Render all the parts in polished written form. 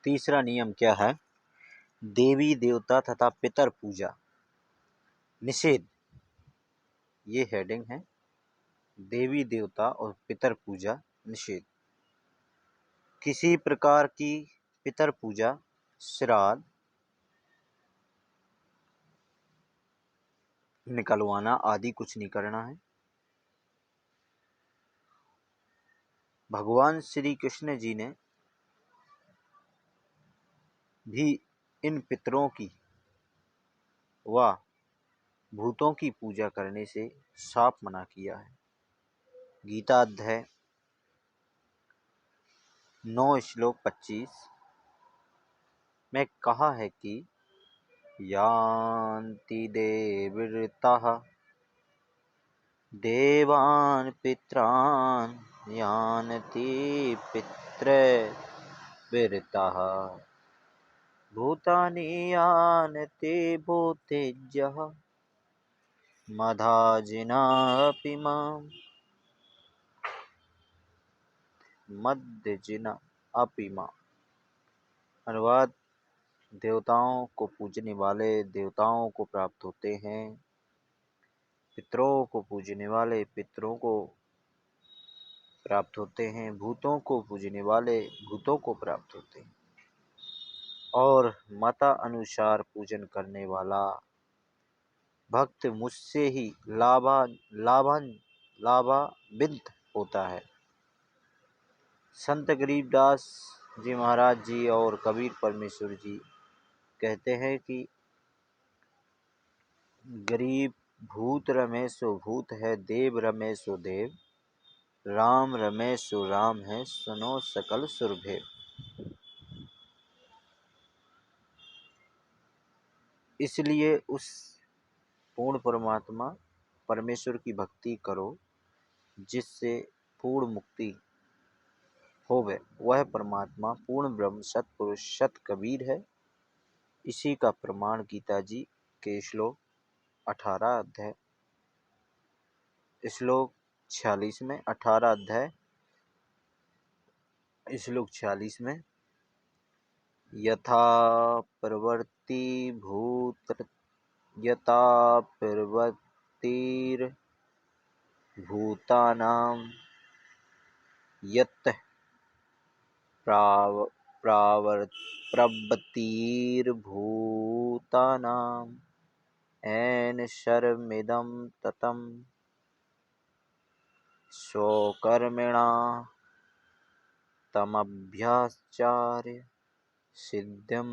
तीसरा नियम क्या है? देवी देवता तथा पितर पूजा निषेध। ये हेडिंग है, देवी देवता और पितर पूजा निषेध। किसी प्रकार की पितर पूजा, श्राद्ध निकलवाना आदि कुछ नहीं करना है। भगवान श्री कृष्ण जी ने भी इन पितरों की व भूतों की पूजा करने से साफ मना किया है। गीता अध्याय 9 श्लोक 25 में कहा है कि यान्ति देवृताः देवान् पितरान् यान्ति पितृव्रताः भूतानि यान्ति भूतेज्यः मधाजिनापि माम् मध्यजिना अपि माम्। अनुवाद: देवताओं को पूजने वाले देवताओं को प्राप्त होते हैं, पितरों को पूजने वाले पितरों को प्राप्त होते हैं, भूतों को पूजने वाले भूतों को प्राप्त होते हैं, और मता अनुसार पूजन करने वाला भक्त मुझसे ही लाभान्वित होता है। संत गरीबदास जी महाराज जी और कबीर परमेश्वर जी कहते हैं कि गरीब भूत रमे सो भूत है, देव रमे सो देव, राम रमे सो राम है, सुनो सकल सुरभेव। इसलिए उस पूर्ण परमात्मा परमेश्वर की भक्ति करो जिससे पूर्ण मुक्ति होवे। वह परमात्मा पूर्ण ब्रह्म सतपुरुष सत कबीर है। इसी का प्रमाण गीता जी के श्लोक 18 अध्याय श्लोक 46 में 18 अध्याय श्लोक 46 में यथा प्रवर्ति भूतानां यत् प्रवृत्तिर्भूतानां येन शर्मिदं ततं स्वकर्मणा तमभ्याचार्य सिद्धिं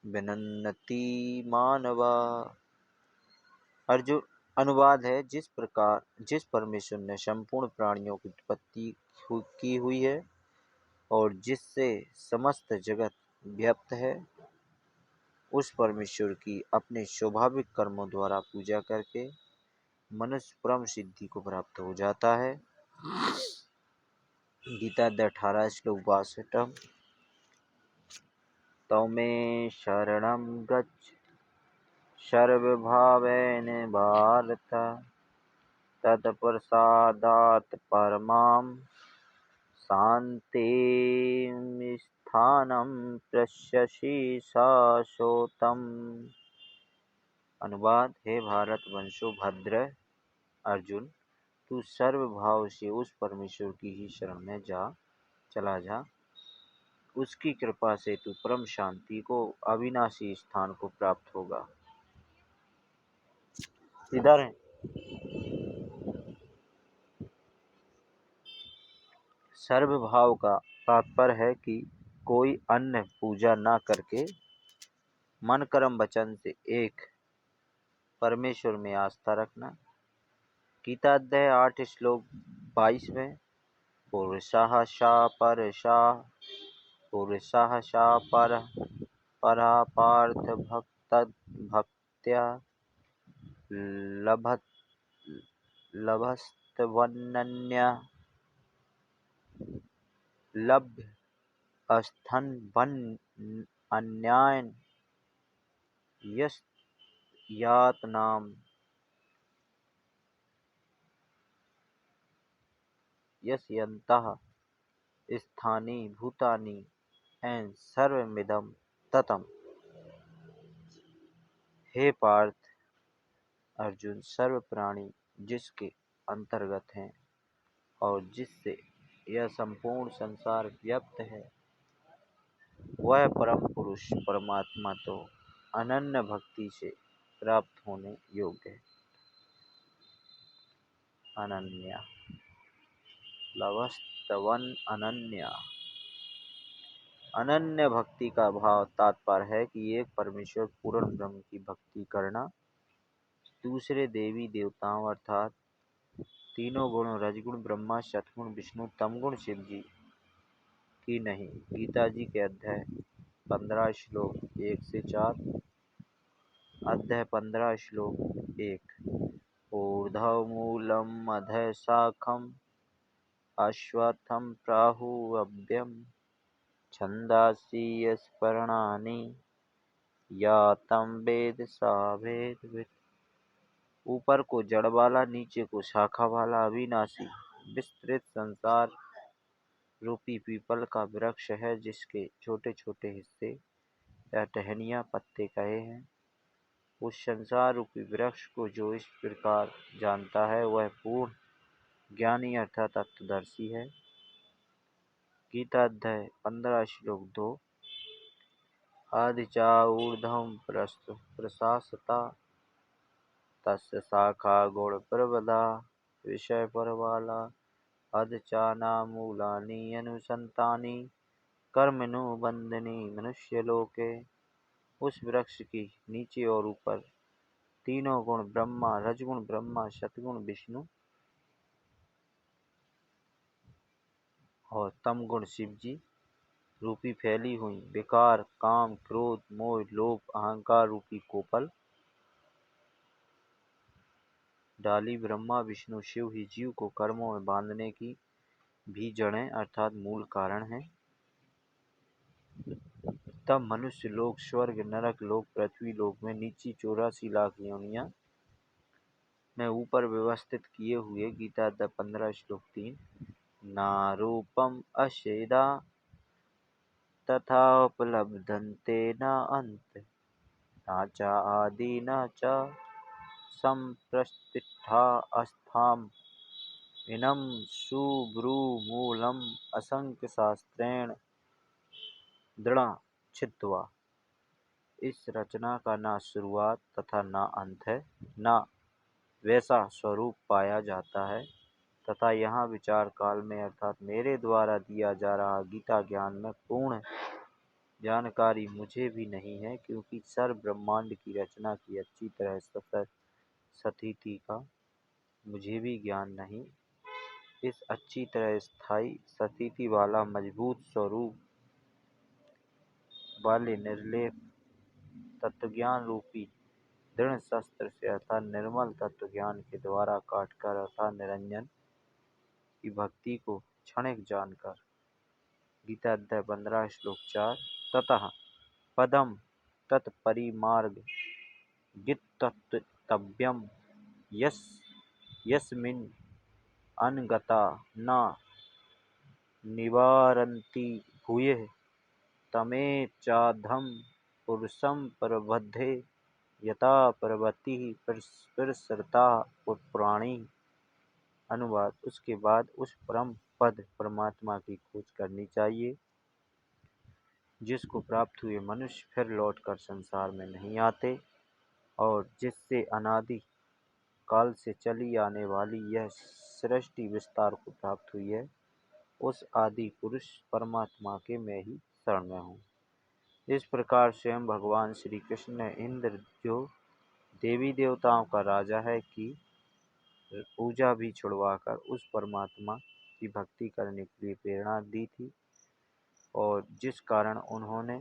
विनन्ति मानवा। अर्जुन, अनुवाद है, जिस परमेश्वर ने संपूर्ण प्राणियों की उत्पत्ति की हुई है और जिससे समस्त जगत व्याप्त है, उस परमेश्वर की अपने स्वाभाविक कर्मों द्वारा पूजा करके मनुष्य परम सिद्धि को प्राप्त हो जाता है। गीता 18 श्लोक 62 तमे शरणं गच्छ सर्वभावेन भारत तत्प्रसादात् परमां शान्तिं स्थानं पश्यसि शाश्वतम्। अनुवाद है, भारत वंशो भद्र अर्जुन, तू सर्वभाव से उस परमेश्वर की ही शरण में चला जा। उसकी कृपा से तू परम शांति को, अविनाशी स्थान को प्राप्त होगा। इधर है सर्वभाव का तात्पर्य है कि कोई अन्य पूजा न करके मन कर्म वचन से एक परमेश्वर में आस्था रखना। गीता अध्याय 8 श्लोक 22 में पुरुषः सा परा पार्थ भक्त्या लभस्तवन्नन्या लभ्य स्थन वन अन्यायन यातनाम यस्यन्तः स्थानी भूतानि एन सर्वमिदं ततम्। हे पार्थ अर्जुन, सर्व प्राणी जिसके अंतर्गत हैं और जिससे यह संपूर्ण संसार व्याप्त है, वह परम पुरुष परमात्मा तो अनन्य भक्ति से प्राप्त होने योग्य है। अनन्या लवस्तवन अनन्या। अनन्य भक्ति का भाव तात्पर्य है कि एक परमेश्वर पूर्ण ब्रह्म की भक्ति करना, दूसरे देवी देवताओं अर्थात तीनों गुण रजगुण ब्रह्मा, सतगुण विष्णु, तमगुण शिव जी की नहीं। गीता जी के अध्याय 15 श्लोक 1 से 4। अध्याय 15 श्लोक 1। ऊर्ध्वमूलम् अधः शाखम् अश्वत्थं प्राहुरव्ययम् छन्दांसि यस्य पर्णानि या तं वेद स वेदवित्। ऊपर को जड़ वाला, नीचे को शाखा वाला अविनाशी विस्तृत संसार रूपी पीपल का वृक्ष है, जिसके छोटे छोटे हिस्से या टहनियाँ पत्ते कहे हैं। उस संसार रूपी वृक्ष को जो इस प्रकार जानता है, वह पूर्ण ज्ञानी अर्थात तत्वदर्शी है। गीता अध्याय 15 श्लोक 2। आदिचा ऊर्ध्वं प्रशासता तस्य शाखा गुण प्रबला विषय परवाला अधचानामूलानि अनुसंतानि कर्मणो बंधनी मनुष्यलोके। उस वृक्ष की नीचे और ऊपर तीनों गुण ब्रह्मा, रजगुण ब्रह्मा, सतगुण विष्णु और तमगुण शिव जी रूपी फैली हुई विकार, काम, क्रोध, मोह, लोभ, अहंकार रूपी कोपल डाली ब्रह्मा विष्णु शिव ही जीव को कर्मों में बांधने की भी जड़ें अर्थात मूल कारण है। तब मनुष्य लोक, स्वर्ग, नरक लोक, पृथ्वी लोक में नीची 84 लाख योनियां में ऊपर व्यवस्थित किए हुए। गीता 15 श्लोक 3। ना रूपम अशेदा तथा उपलब्धन्ते न अंत न च आदि न च संप्रतिष्ठा अस्थाम इनम सुब्रूमूलम असंख्य शास्त्रेण दृढ़ छित्त्वा। इस रचना का ना शुरुआत तथा ना अंत है, ना वैसा स्वरूप पाया जाता है तथा यहाँ विचार काल में अर्थात मेरे द्वारा दिया जा रहा गीता ज्ञान में पूर्ण जानकारी मुझे भी नहीं है, क्योंकि सर्व ब्रह्मांड की रचना की अच्छी तरह स्थिति का मुझे भी ज्ञान नहीं। इस अच्छी तरह स्थायी स्थिति वाला मजबूत स्वरूप वाले निर्लेप तत्वज्ञान रूपी दृढ़ शस्त्र से अर्थात निर्मल तत्वज्ञान के द्वारा काटकर अर्थात निरंजन की भक्ति को क्षणिक जानकर। गीता अध्याय 15 श्लोक 4। ततः पदम तत्परिमार्ग गित्तव्यम यस्मिन् अनगता न निवारन्ति भूयः तमेचाधम पुरुषं प्रबध्ये यथा प्रवृत्ति प्रसृता पुराणी। अनुवाद। उसके बाद उस परम पद परमात्मा की खोज करनी चाहिए, जिसको प्राप्त हुए मनुष्य फिर लौटकर संसार में नहीं आते और जिससे अनादि काल से चली आने वाली यह सृष्टि विस्तार को प्राप्त हुई है। उस आदि पुरुष परमात्मा के मैं ही शरण में हूँ। इस प्रकार स्वयं भगवान श्री कृष्ण ने इंद्र, जो देवी देवताओं का राजा है, की पूजा भी छुड़वाकर उस परमात्मा की भक्ति करने के लिए प्रेरणा दी थी, और जिस कारण उन्होंने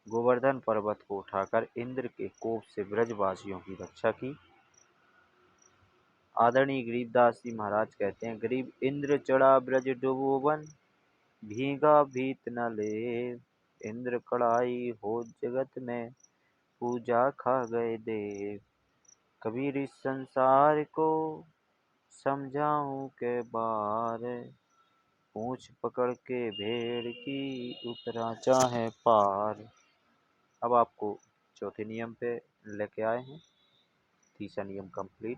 गोवर्धन पर्वत को उठाकर इंद्र के कोप से ब्रजवासियों की रक्षा की। आदरणीय गरीबदास जी महाराज कहते हैं, गरीब इंद्र चढ़ा ब्रज डुबोवन भीगा भीत न ले, इंद्र कड़ाई हो जगत में पूजा खा गए देव। कबीर इस संसार को समझाऊं के बार, पूंछ पकड़ के भेड़ की उतरा चाहे पार। अब आपको चौथे नियम पे लेके आए हैं। तीसरा नियम कंप्लीट।